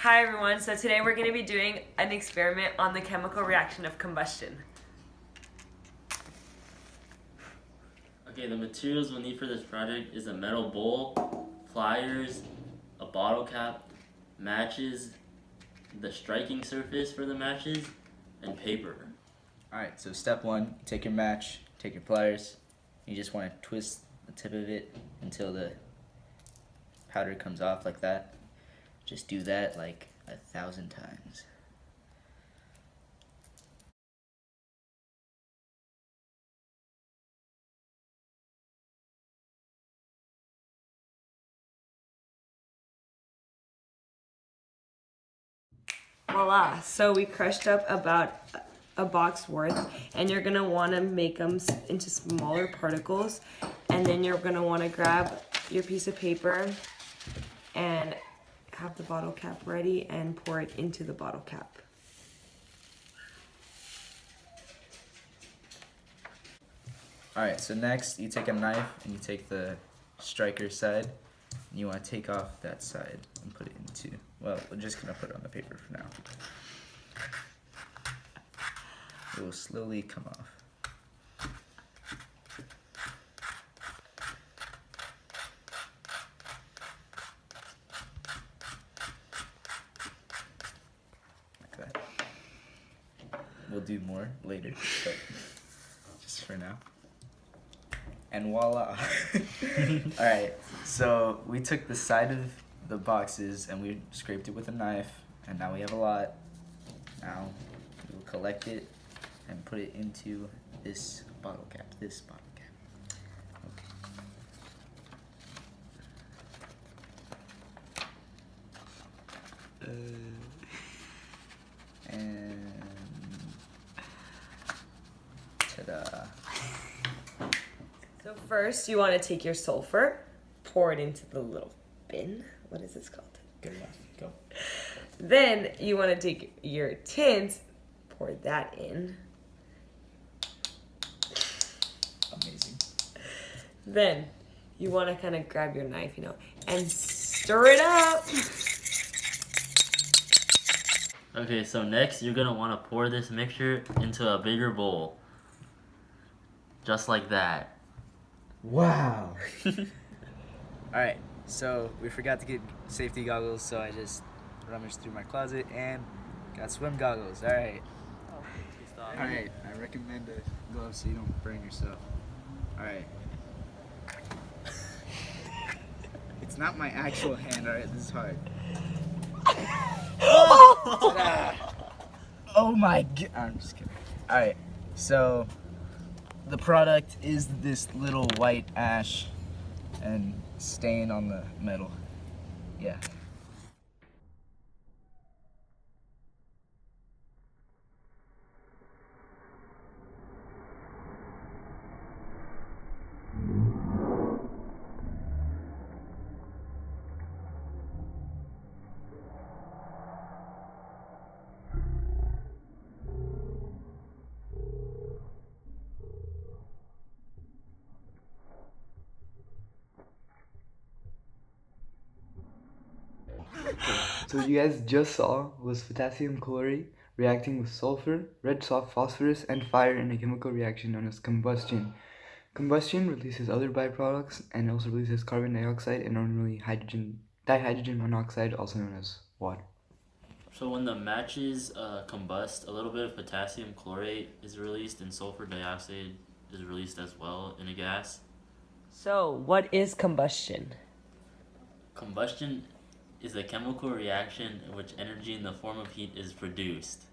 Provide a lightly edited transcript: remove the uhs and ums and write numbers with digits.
Hi everyone, so today we're going to be doing an experiment on the chemical reaction of combustion. Okay, the materials we'll need for this project is a metal bowl, pliers, a bottle cap, matches, the striking surface for the matches, and paper. Alright, so step one, you take your match, take your pliers, you just want to twist the tip of it until the powder comes off like that. Just do that like 1,000 times. Voila! So we crushed up about a box worth, and you're going to want to make them into smaller particles, and then you're going to want to grab your piece of paper and have the bottle cap ready and pour it into the bottle cap. Alright, so next you take a knife and you take the striker side and you want to take off that side and put it into, well, we're just going to put it on the paper for now. It will slowly come off. Like that. We'll do more later, but just for now. And voila. Alright, so we took the side of the boxes and we scraped it with a knife, and now we have a lot. Now we'll collect it and put it into this bottle cap, Okay. And ta-da. So first you want to take your sulfur, pour it into the little bin. What is this called? Good enough. Go. Then you want to take your tint, pour that in. Amazing. Then you want to kind of grab your knife, and stir it up. Okay, so next you're gonna want to pour this mixture into a bigger bowl. Just like that. Wow. Alright, so we forgot to get safety goggles, so I just rummaged through my closet and got swim goggles. Alright. Alright, I recommend a glove so you don't burn yourself. Alright. It's not my actual hand, alright? This is hard. Oh my god. I'm just kidding. Alright, so the product is this little white ash and stain on the metal. Yeah. So what you guys just saw was potassium chlorate reacting with sulfur, red soft phosphorus, and fire in a chemical reaction known as combustion. Combustion releases other byproducts and also releases carbon dioxide and normally dihydrogen monoxide, also known as water. So when the matches combust, a little bit of potassium chlorate is released and sulfur dioxide is released as well in a gas. So what is combustion? Combustion is a chemical reaction in which energy in the form of heat is produced.